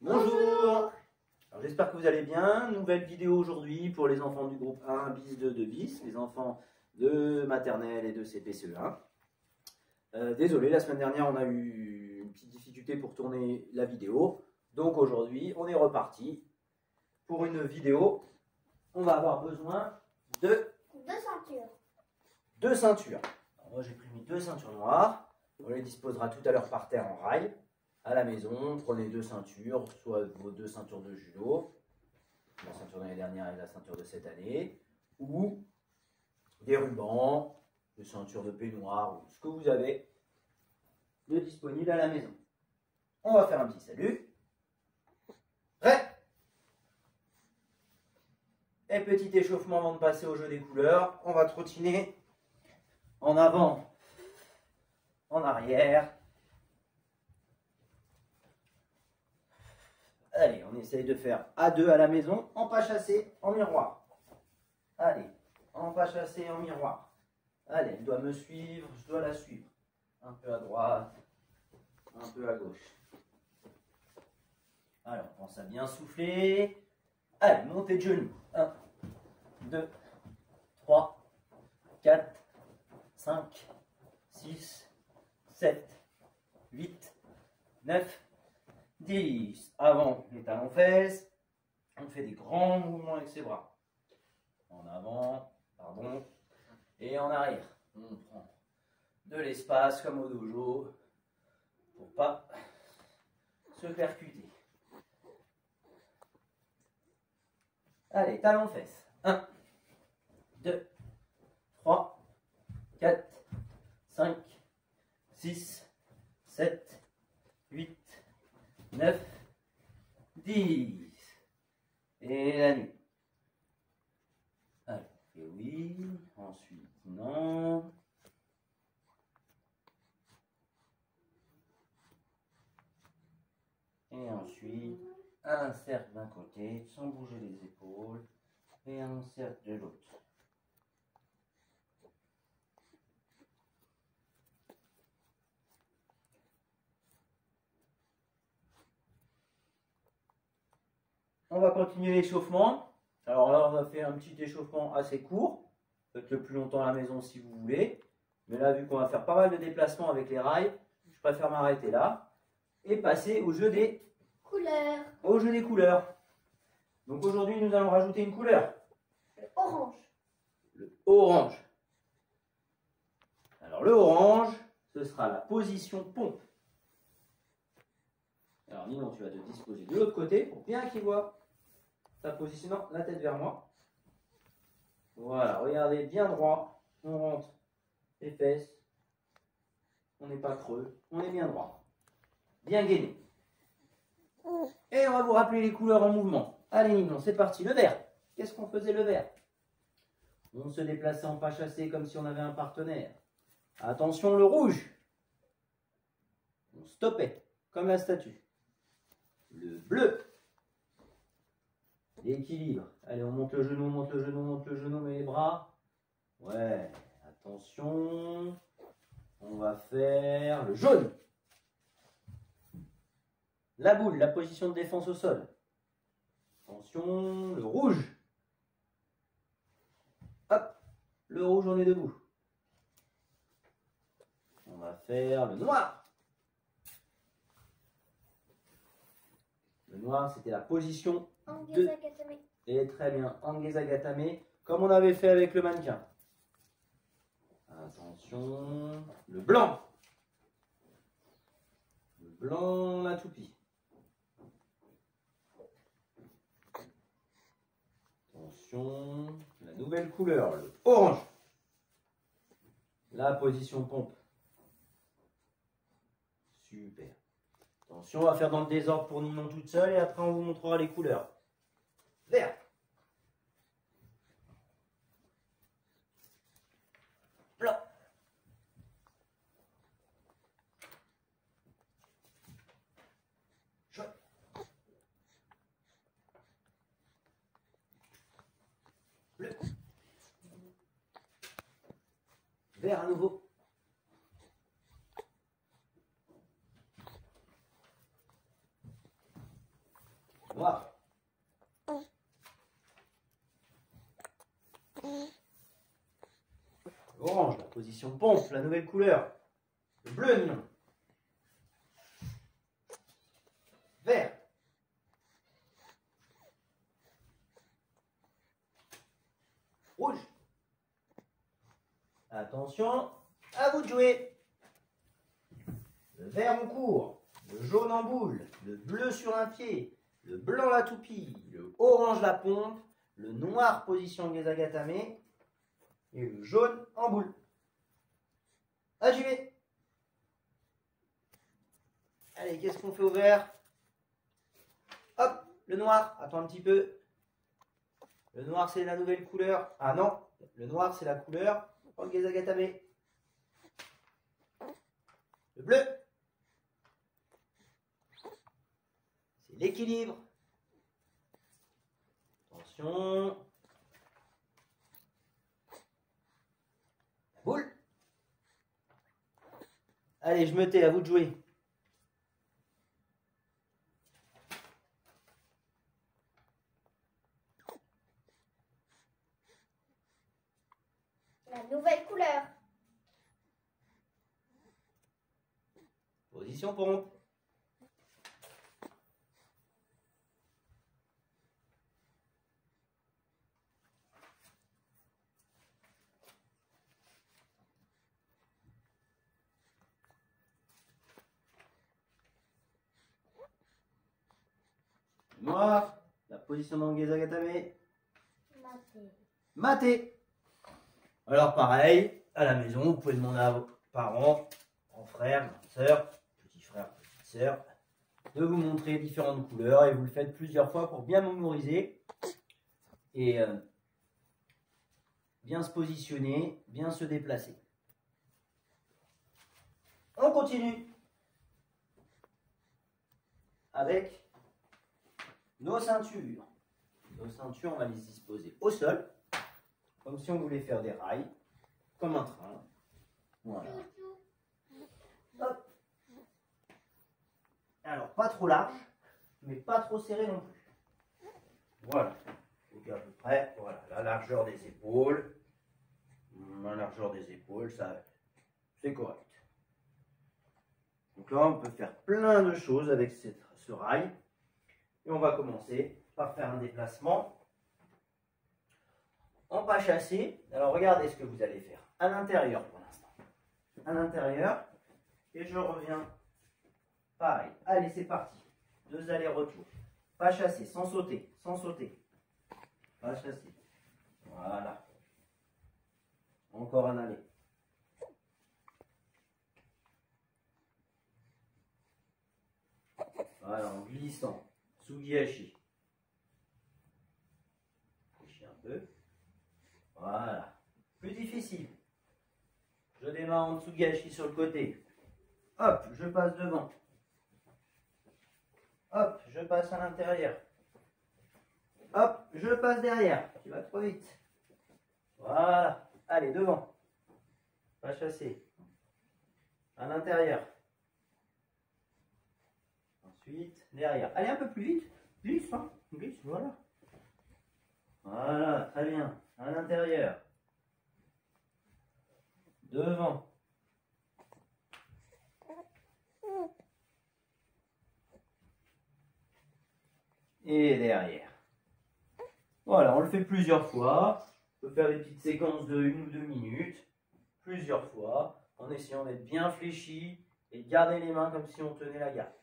Bonjour. Alors j'espère que vous allez bien. Nouvelle vidéo aujourd'hui pour les enfants du groupe 1 bis 2 de bis, les enfants de maternelle et de CPCE1. Désolé, la semaine dernière on a eu une petite difficulté pour tourner la vidéo. Donc aujourd'hui on est reparti pour une vidéo. On va avoir besoin de deux ceintures. Alors moi j'ai pris mes deux ceintures noires. On les disposera tout à l'heure par terre en rail. À la maison, prenez deux ceintures, soit vos deux ceintures de judo, la ceinture de l'année dernière et la ceinture de cette année, ou des rubans, des ceintures de peignoir, ou ce que vous avez de disponible à la maison. On va faire un petit salut. Prêt? Et petit échauffement avant de passer au jeu des couleurs. On va trottiner en avant, en arrière. Allez, on essaye de faire à deux à la maison, en pas chassé, en miroir. Allez, en pas chassé, en miroir. Allez, elle doit me suivre, je dois la suivre. Un peu à droite, un peu à gauche. Alors, on pense à bien souffler. Allez, montez de genoux. 1, 2, 3, 4, 5, 6, 7, 8, 9, 10. Avant les talons fesses, on fait des grands mouvements avec ses bras. En avant, pardon, et en arrière. On prend de l'espace comme au dojo pour pas se percuter. Allez, talons fesses. 1, 2, 3, 4, 5, 6, 7, 8, 9, 10. Et la nuit. Allez, et oui. Ensuite, non. Et ensuite, un cercle d'un côté, sans bouger les épaules. Et un cercle de l'autre. On va continuer l'échauffement. Alors là, on a fait un petit échauffement assez court. Faites le plus longtemps à la maison si vous voulez. Mais là, vu qu'on va faire pas mal de déplacements avec les rails, je préfère m'arrêter là et passer au jeu des couleurs. Au jeu des couleurs. Donc aujourd'hui, nous allons rajouter une couleur. Le orange. Le orange. Alors le orange, ce sera la position pompe. Alors Ninon, tu vas te disposer de l'autre côté pour bien qu'il voit ta position. Non, la tête vers moi. Voilà, regardez bien droit. On rentre les fesses. On n'est pas creux. On est bien droit. Bien gainé. Et on va vous rappeler les couleurs en mouvement. Allez Ninon, c'est parti. Le vert. Qu'est-ce qu'on faisait le vert? On se déplaçait en pas chassé comme si on avait un partenaire. Attention, le rouge. On stoppait, comme la statue. Le bleu. L'équilibre. Allez, on monte le genou, on monte le genou, on monte le genou, mais les bras. Ouais, attention. On va faire le jaune. La boule, la position de défense au sol. Attention, le rouge. Hop, le rouge, on est debout. On va faire le noir. Le noir, c'était la position de... Et très bien, Angeza Gatame, comme on avait fait avec le mannequin. Attention, le blanc. Le blanc, la toupie. Attention, la nouvelle couleur, le orange. La position pompe. Super. Attention, on va faire dans le désordre pour Ninon toute seule et après on vous montrera les couleurs. Vert. Blanc. Jaune. Bleu. Vert à nouveau. Noir. Orange, la position pompe, la nouvelle couleur. Le bleu, non. Vert. Rouge. Attention, à vous de jouer. Le vert en cours, le jaune en boule, le bleu sur un pied, le blanc la toupie, le orange la pompe, le noir position Gezagatame et le jaune en boule. À jouer. Allez, qu'est-ce qu'on fait au vert? Hop, le noir, attends un petit peu. Le noir, c'est la nouvelle couleur. Ah non, le noir, c'est la couleur. Oh, Gezagatame. Le bleu. C'est l'équilibre. Attention. La boule. Allez, je me tais, à vous de jouer. La nouvelle couleur. Position pompe. Noir, la position dans Gezagatame. Maté. Maté. Alors pareil, à la maison, vous pouvez demander à vos parents, grands frères, grandes sœurs, petits frères, petites sœurs, de vous montrer différentes couleurs et vous le faites plusieurs fois pour bien mémoriser et bien se positionner, bien se déplacer. On continue avec nos ceintures. Nos ceintures, on va les disposer au sol, comme si on voulait faire des rails, comme un train. Voilà. Hop. Alors, pas trop large, mais pas trop serré non plus. Voilà. Donc à peu près, voilà, la largeur des épaules. La largeur des épaules, ça, c'est correct. Donc là, on peut faire plein de choses avec ce rail. Et on va commencer par faire un déplacement en pas chassé. Alors regardez ce que vous allez faire à l'intérieur pour l'instant. À l'intérieur. Et je reviens. Pareil. Allez, c'est parti. 2 allers-retours. Pas chassé, sans sauter. Sans sauter. Pas chassé. Voilà. Encore un aller. Voilà, en glissant. Sugihachi. Réfléchis un peu. Voilà. Plus difficile. Je démarre en Tsugihachi sur le côté. Hop, je passe devant. Hop, je passe à l'intérieur. Hop, je passe derrière. Tu vas trop vite. Voilà. Allez, devant. Pas chasser. À l'intérieur. Ensuite, derrière. Allez, un peu plus vite. Glisse, hein. Glisse, voilà. Voilà, très bien. À l'intérieur. Devant. Et derrière. Voilà, on le fait plusieurs fois. On peut faire des petites séquences de 1 ou 2 minutes. Plusieurs fois. En essayant d'être bien fléchi et de garder les mains comme si on tenait la garde.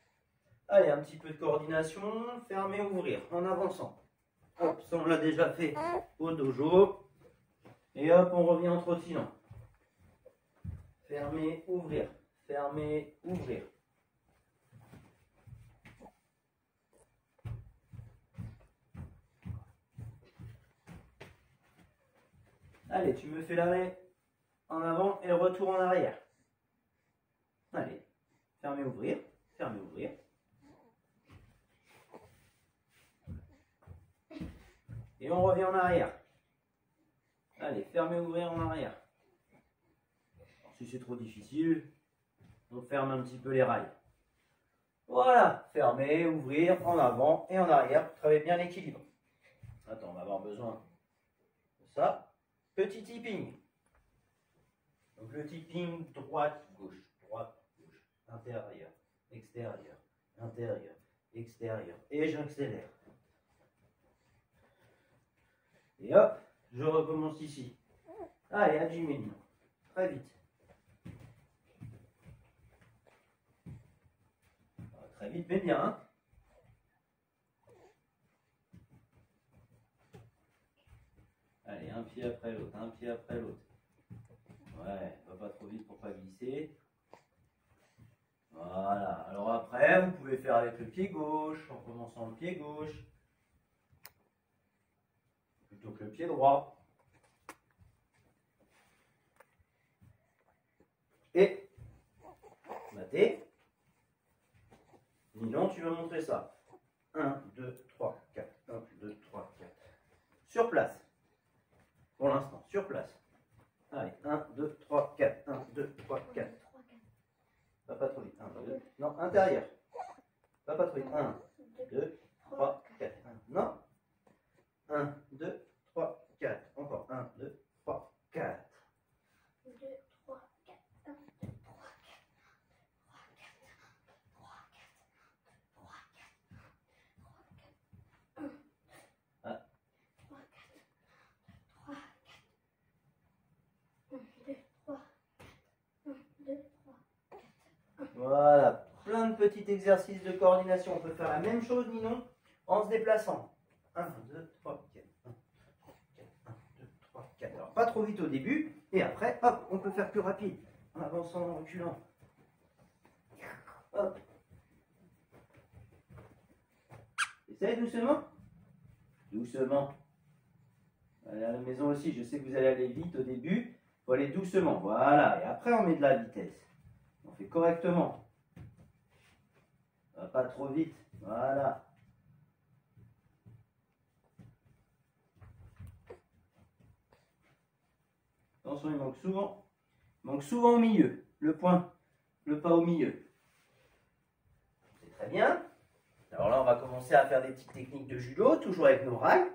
Allez, un petit peu de coordination. Fermer, ouvrir en avançant. Hop, ça on l'a déjà fait au dojo. Et hop, on revient en trottinant. Fermer, ouvrir. Fermer, ouvrir. Allez, tu me fais l'arrêt en avant et le retour en arrière. Allez, fermer, ouvrir. Fermer, ouvrir. Et on revient en arrière. Allez, fermer, ouvrir en arrière. Alors, si c'est trop difficile, on ferme un petit peu les rails. Voilà, fermer, ouvrir, en avant et en arrière. Travaillez bien l'équilibre. Attends, on va avoir besoin de ça. Petit tipping. Donc le tipping droite, gauche, intérieur, extérieur, intérieur, extérieur. Et j'accélère. Et hop, je recommence ici. Allez, à Jimmy, très vite. Très vite, mais bien. Hein. Allez, un pied après l'autre, un pied après l'autre. Ouais, va pas trop vite pour pas glisser. Voilà. Alors après, vous pouvez faire avec le pied gauche, en commençant le pied gauche, plutôt que le pied droit. Et battez. Nilon, tu vas montrer ça. 1, 2, 3, 4. 1, 2, 3, 4. Sur place. Pour l'instant, sur place. Allez, 1, 2, 3, 4. 1, 2, 3, 4. Va pas trop vite. 1, 2. Non, intérieur. Va pas trop vite. 1, 2, 3, 4. Non. 1, 2, 3, 4. Encore. 1, 2, 3, 4. 2, 3, 4. 1, 2, 3, 4. 1, 2, 3, 4. Voilà, plein de petits exercices de coordination. On peut faire la même chose, Ninon, en se déplaçant. 1, 2, 3, 4. 1, 3, 4. 1, 2, 3, 4. Alors, pas trop vite au début. Et après, hop, on peut faire plus rapide. En avançant, en reculant. Hop. Essaye doucement. Doucement. Allez, à la maison aussi, je sais que vous allez aller vite au début. Il faut aller doucement. Voilà. Et après, on met de la vitesse. On fait correctement. Pas trop vite. Voilà. Attention, il manque souvent au milieu. Le point, le pas au milieu. C'est très bien. Alors là, on va commencer à faire des petites techniques de judo, toujours avec nos rails.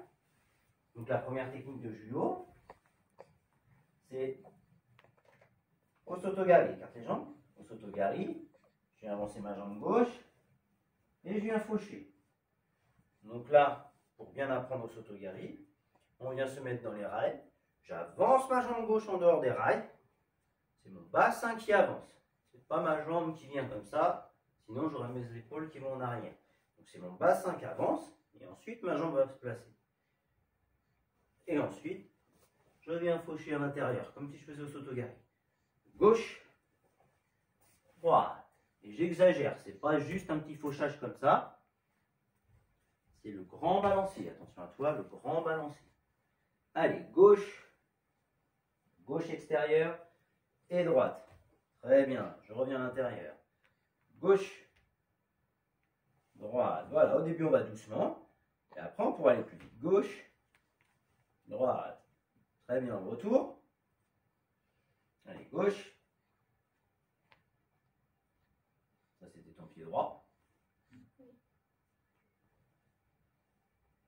Donc la première technique de judo, c'est Osotogari. Écarte les jambes. Osotogari. Je viens avancer ma jambe gauche et je viens faucher. Donc là, pour bien apprendre Osotogari, on vient se mettre dans les rails. J'avance ma jambe gauche en dehors des rails. C'est mon bassin qui avance. C'est pas ma jambe qui vient comme ça. Sinon, j'aurai mes épaules qui vont en arrière. Donc c'est mon bassin qui avance. Et ensuite, ma jambe va se placer. Et ensuite, je viens faucher à l'intérieur, comme si je faisais Osotogari. Gauche, droite. Et j'exagère. C'est pas juste un petit fauchage comme ça. C'est le grand balancier. Attention à toi, le grand balancier. Allez, gauche. Gauche extérieure et droite. Très bien, je reviens à l'intérieur. Gauche, droite. Voilà, au début on va doucement. Et après on pourra aller plus vite. Gauche, droite. Très bien, retour. Allez, gauche. Ça c'était ton pied droit.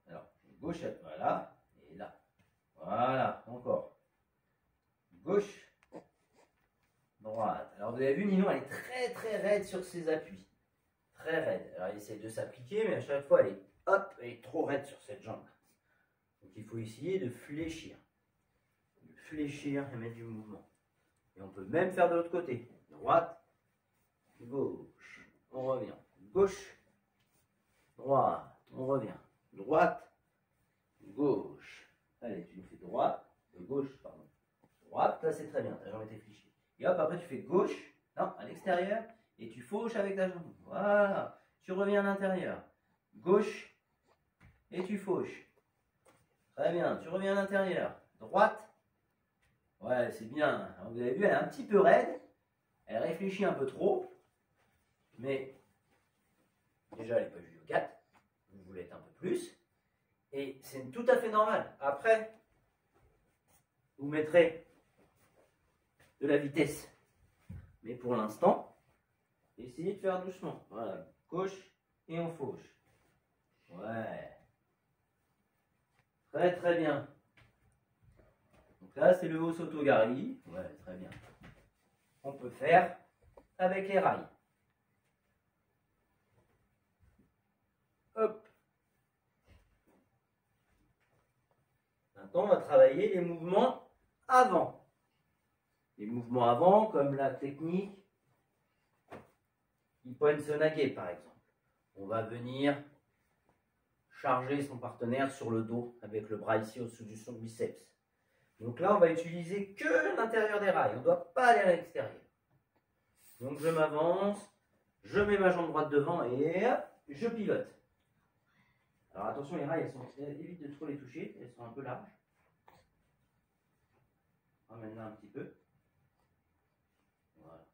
Alors, gauche, voilà. Et là. Voilà, encore. Gauche, droite. Alors vous avez vu, Ninon, elle est très très raide sur ses appuis. Très raide. Alors elle essaie de s'appliquer, mais à chaque fois, elle est trop raide sur cette jambe. Donc il faut essayer de fléchir. De fléchir et mettre du mouvement. Et on peut même faire de l'autre côté. Droite, gauche. On revient. Gauche, droite. On revient. Droite, gauche. Allez, tu nous fais droite, gauche, pardon. Droite, là c'est très bien, ta jambe était fléchie. Et hop, après tu fais gauche, non, à l'extérieur, et tu fauches avec ta jambe. Voilà, tu reviens à l'intérieur. Gauche, et tu fauches. Très bien, tu reviens à l'intérieur. Droite, ouais, c'est bien. Alors, vous avez vu, elle est un petit peu raide, elle réfléchit un peu trop, mais déjà elle n'est pas judo 4, vous voulez être un peu plus, et c'est tout à fait normal. Après, vous mettrez de la vitesse. Mais pour l'instant, Essayez de faire doucement. Voilà, gauche et on fauche. Ouais. Très très bien. Donc là, c'est le Osotogari. Ouais, très bien. On peut faire avec les rails. Hop. Maintenant, on va travailler les mouvements avant. Les mouvements avant, comme la technique Ippon Sonage, par exemple. On va venir charger son partenaire sur le dos avec le bras ici au-dessous du son biceps. Donc là, on va utiliser que l'intérieur des rails. On ne doit pas aller à l'extérieur. Donc je m'avance, je mets ma jambe droite devant et hop, je pivote. Alors attention, les rails, évite de trop les toucher, elles sont un peu larges. Ramène-la un petit peu. Voilà.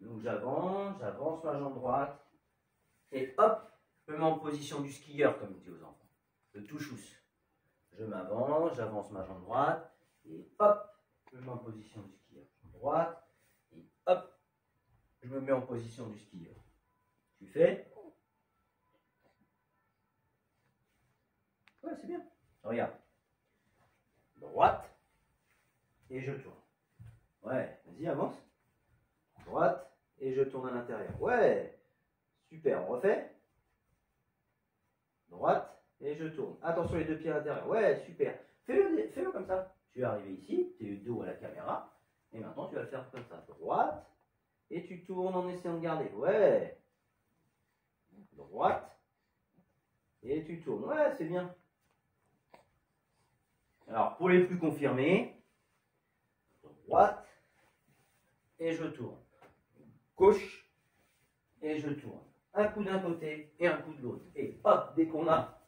Donc j'avance ma jambe droite et hop, je me mets en position du skieur, comme on dit aux enfants. Le touchous. Je m'avance, j'avance ma jambe droite et hop, je me mets en position du skieur. Jambe droite et hop, je me mets en position du skieur. Tu fais? Ouais, c'est bien. Regarde. Droite et je tourne. Ouais, vas-y, avance. Droite et je tourne à l'intérieur. Ouais, super, on refait. Droite et je tourne. Attention les deux pieds à l'intérieur. Ouais, super. Fais-le comme ça. Tu es arrivé ici, tu es dos à la caméra. Et maintenant, tu vas le faire comme ça. Droite et tu tournes en essayant de garder. Ouais. Droite et tu tournes. Ouais, c'est bien. Alors, pour les plus confirmés, droite et je tourne. Gauche et je tourne. Un coup d'un côté et un coup de l'autre. Et hop, dès qu'on a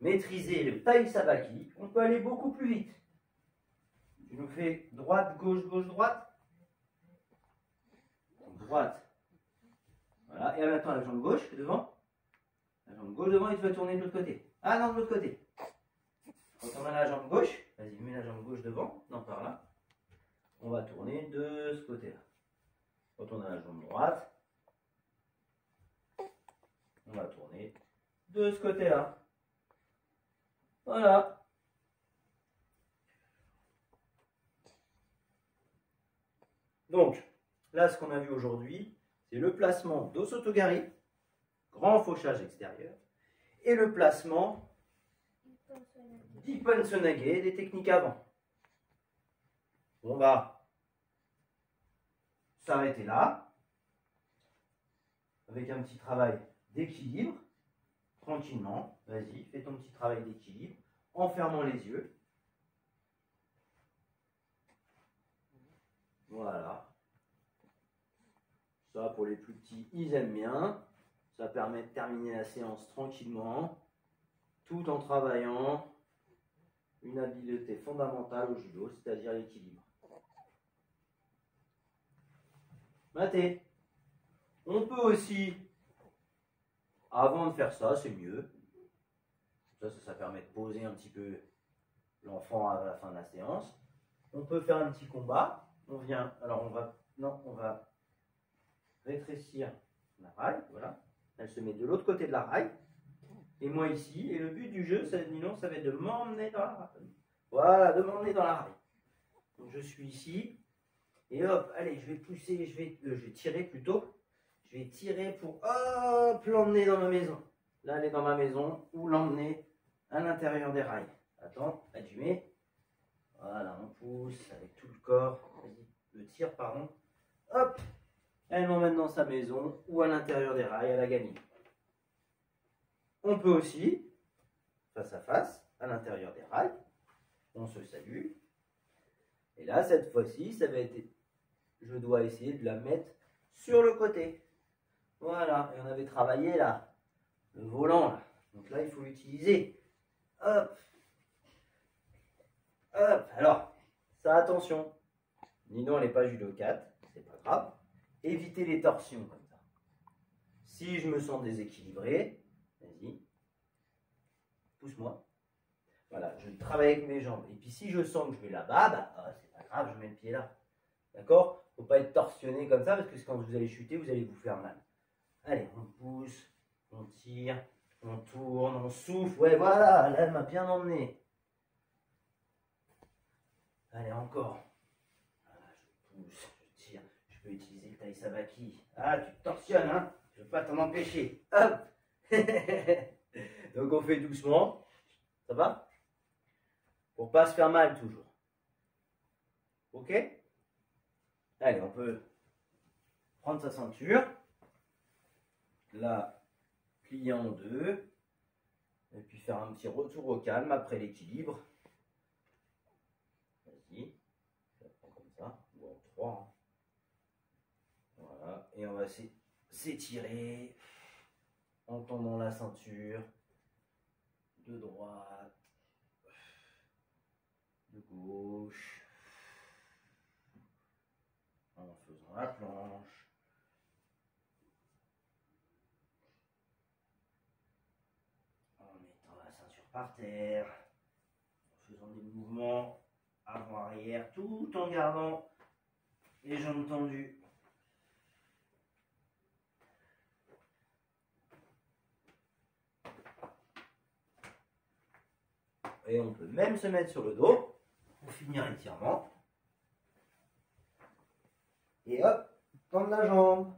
maîtrisé le tai sabaki, on peut aller beaucoup plus vite. Tu nous fais droite, gauche, gauche, droite. Droite. Voilà. Et maintenant la jambe gauche devant. La jambe gauche devant et tu vas tourner de l'autre côté. Ah non, de l'autre côté. Quand on a la jambe gauche, vas-y, mets la jambe gauche devant. Non, par là. On va tourner de ce côté-là. Quand on a la jambe droite, on va tourner de ce côté-là. Voilà. Donc, là, ce qu'on a vu aujourd'hui, c'est le placement d'Osotogari, grand fauchage extérieur, et le placement d'Ippon Sonage, des techniques avant. On va s'arrêter là, avec un petit travail d'équilibre, tranquillement. Vas-y, fais ton petit travail d'équilibre, en fermant les yeux. Voilà. Ça, pour les plus petits, ils aiment bien. Ça permet de terminer la séance tranquillement, tout en travaillant une habileté fondamentale au judo, c'est-à-dire l'équilibre. Maté. On peut aussi, avant de faire ça, c'est mieux. Ça permet de poser un petit peu l'enfant à la fin de la séance. On peut faire un petit combat. On vient, alors on va rétrécir la raille, voilà. Elle se met de l'autre côté de la raille. Et moi ici, et le but du jeu, ça va être de m'emmener dans la raille. Voilà, de m'emmener dans la raille. Donc je suis ici, et hop, allez, je vais pousser, je vais tirer plutôt. Je vais tirer pour, hop, l'emmener dans ma maison. Là, elle est dans ma maison, ou l'emmener à l'intérieur des rails. Attends, là tu mets. Voilà, on pousse avec tout le corps. Vas-y, le tire, pardon. Hop, elle m'emmène dans sa maison, ou à l'intérieur des rails, elle a gagné. On peut aussi, face à face, à l'intérieur des rails, on se salue. Et là, cette fois-ci, ça va être, je dois essayer de la mettre sur le côté. Voilà, et on avait travaillé là, le volant là. Donc là, il faut l'utiliser. Hop. Hop. Alors, ça, attention. Nino, elle n'est pas judo 4, c'est pas grave. Évitez les torsions comme ça. Si je me sens déséquilibré, vas-y, pousse-moi. Voilà, je travaille avec mes jambes. Et puis si je sens que je vais là-bas, bah, c'est pas grave, je mets le pied là. D'accord? Faut pas être torsionné comme ça parce que quand vous allez chuter, vous allez vous faire mal. Allez, on pousse, on tire, on tourne, on souffle. Ouais, voilà, là, elle m'a bien emmené. Allez, encore. Voilà, je pousse, je tire. Je peux utiliser le taille sabaki. Ah, tu te torsionnes, hein? Je ne veux pas t'en empêcher. Hop! Donc on fait doucement. Ça va? Pour pas se faire mal toujours. Ok? Allez, on peut prendre sa ceinture. La plier en deux. Et puis faire un petit retour au calme après l'équilibre. Vas-y. Je la prends comme ça. Ou en trois. Hein. Voilà. Et on va s'étirer en tendant la ceinture. De droite. De gauche. En faisant la planche. En mettant la ceinture par terre. En faisant des mouvements avant-arrière tout en gardant les jambes tendues. Et on peut même se mettre sur le dos pour finir l'étirement. Et hop, tendre la jambe.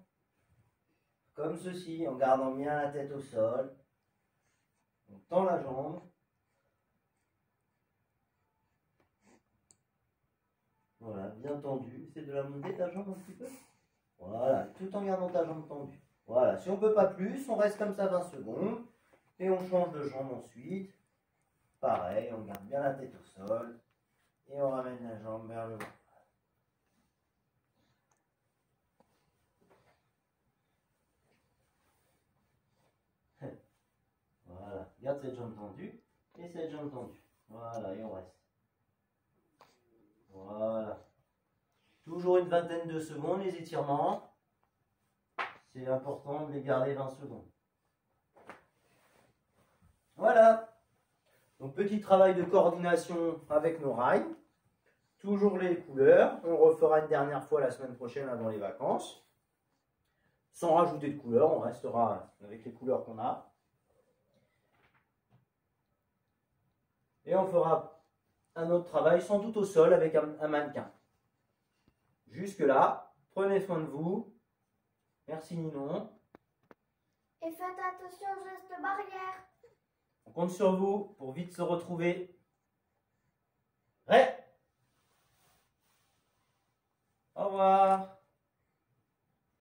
Comme ceci, en gardant bien la tête au sol. On tend la jambe. Voilà, bien tendu. Essaie de la monter ta jambe un petit peu. Voilà, tout en gardant ta jambe tendue. Voilà, si on ne peut pas plus, on reste comme ça 20 secondes. Et on change de jambe ensuite. Pareil, on garde bien la tête au sol. Et on ramène la jambe vers le haut. Voilà, garde cette jambe tendue et cette jambe tendue. Voilà, et on reste. Voilà. Toujours une vingtaine de secondes, les étirements. C'est important de les garder 20 secondes. Voilà. Donc, petit travail de coordination avec nos rails. Toujours les couleurs. On refera une dernière fois la semaine prochaine avant les vacances. Sans rajouter de couleurs, on restera avec les couleurs qu'on a. Et on fera un autre travail, sans doute au sol, avec un mannequin. Jusque-là, prenez soin de vous. Merci Ninon. Et faites attention aux gestes barrières. On compte sur vous pour vite se retrouver. Prêt? Au revoir.